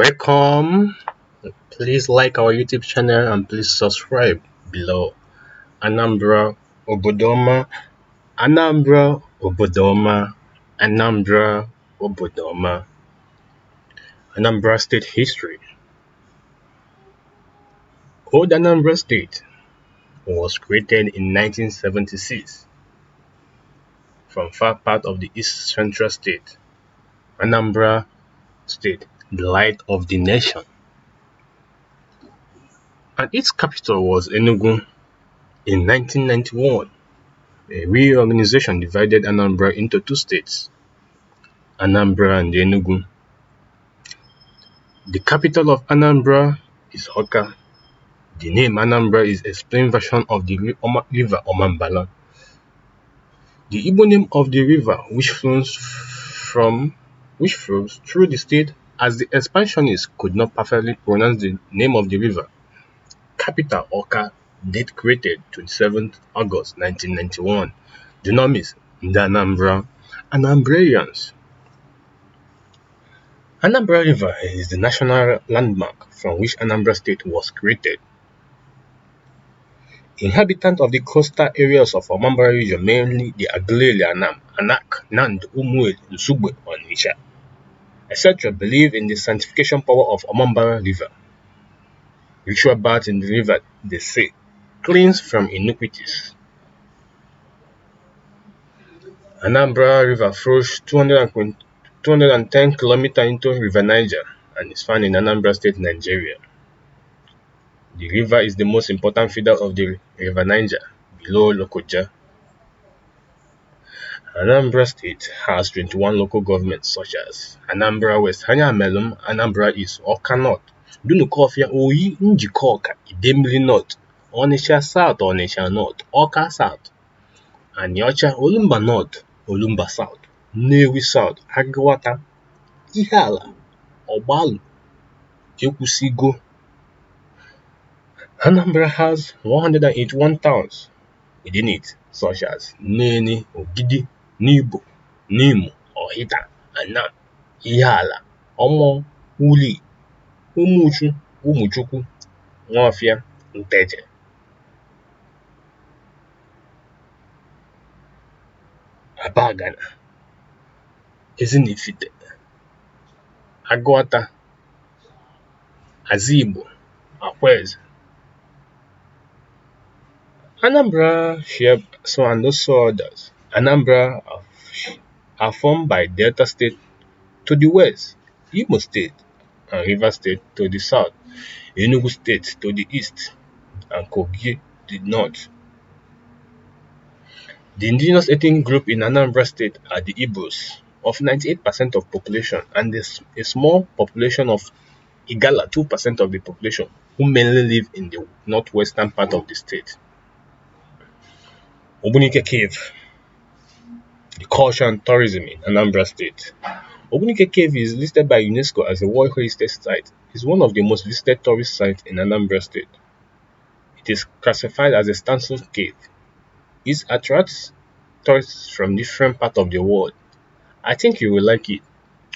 Welcome. Please like our YouTube channel and please subscribe below. Anambra, Obodoma, Anambra, Obodoma, Anambra, Obodoma. Anambra State history. Old Anambra State was created in 1976 from far part of the East Central State. Anambra State, the light of the nation. And its capital was Enugu in 1991. A reorganization divided Anambra into two states, Anambra and Enugu. The capital of Anambra is Awka. The name Anambra is a plain version of the river Omambala. The Igbo name of the river, which flows through the state, as the expansionists could not perfectly pronounce the name of the river. Capital Awka, date created 27th August 1991. The name is Anambra, Anambrarians. Anambra River is the national landmark from which Anambra State was created. Inhabitants of the coastal areas of Anambra region, mainly the Aglele Anam, Anak, Nand, Umuel, Nsugbe, Onitsha, etc., believe in the sanctification power of Anambra River. Ritual baths in the river, they say, cleans from iniquities. Anambra River flows 210 kilometers into River Niger and is found in Anambra State, Nigeria. The river is the most important feeder of the River Niger, below Lokoja. Anambra State has 21 local governments such as Anambra West, Hanyamelum, Anambra East, Awka North, Dunukofia, Oyi, Njikoka, Idemili North, Onitsha South, Onitsha North, Awka South, Anyocha, Olumba North, Olumba South, Nnewi South, Agwata, Ihala, Obalu, Ekusigo. Anambra has 181 towns within it, such as Nene, Ogidi, Nibo, Nimo, Ohita, Anam, Ihala, Omo, Uli, Umuchu, Umuchuku, Nwafia, Nteje. Abagana, Ezinifite, Agwata, Azibo, Akwez. Anambra share so and also others. Anambra are formed by Delta State to the west, Imo State and Rivers State to the south, Enugu State to the east, and Kogi to the north. The indigenous ethnic group in Anambra State are the Igbos, of 98% of population, and a small population of Igala, 2% of the population, who mainly live in the northwestern part of the state. Ogbunike Cave, the culture and tourism in Anambra State. Ogbunike Cave is listed by UNESCO as a World Heritage Site. It is one of the most visited tourist sites in Anambra State. It is classified as a sandstone cave. It attracts tourists from different parts of the world. I think you will like it.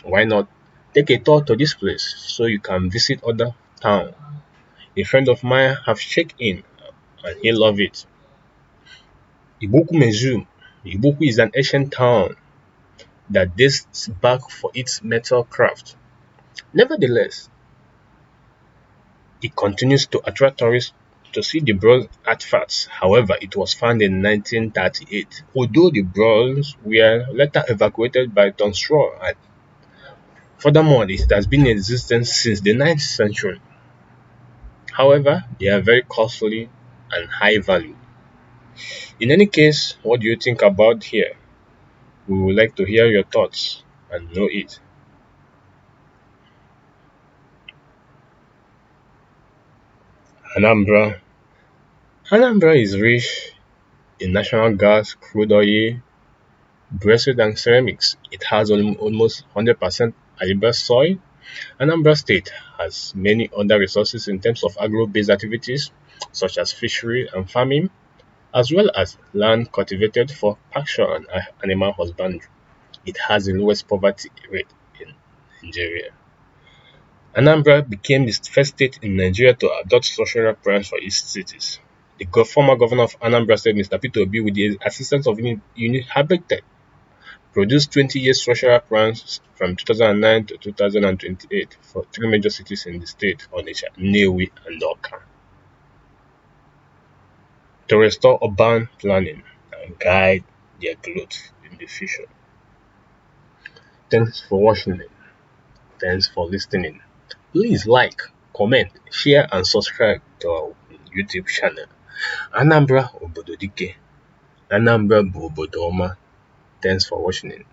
Why not take a tour to this place so you can visit other towns? A friend of mine have checked in and he loved it. Iboku Museum. Iboku is an ancient town that dates back for its metal craft. Nevertheless, it continues to attract tourists to see the bronze artifacts. However, it was found in 1938, although the bronze were later evacuated by Straw. And furthermore, it has been in existence since the 9th century. However, they are very costly and high value. In any case, what do you think about here? We would like to hear your thoughts and know it. Anambra. Anambra is rich in natural gas, crude oil, bracelet and ceramics. It has almost 100% Alibas soil. Anambra State has many other resources in terms of agro-based activities such as fishery and farming, as well as land cultivated for pasture and animal husbandry. It has the lowest poverty rate in Nigeria. Anambra became the first state in Nigeria to adopt structural plans for its cities. The former governor of Anambra State, Mr. Peter Obi, with the assistance of Habitat, produced 20-year structural plans from 2009 to 2028 for three major cities in the state: Onitsha, Nnewi, and Awka, to restore urban planning and guide their growth in the future. Thanks for watching. Thanks for listening. Please like, comment, share, and subscribe to our YouTube channel. Anambra Obodo Dike. Anambra bụ obodo ọma. Thanks for watching.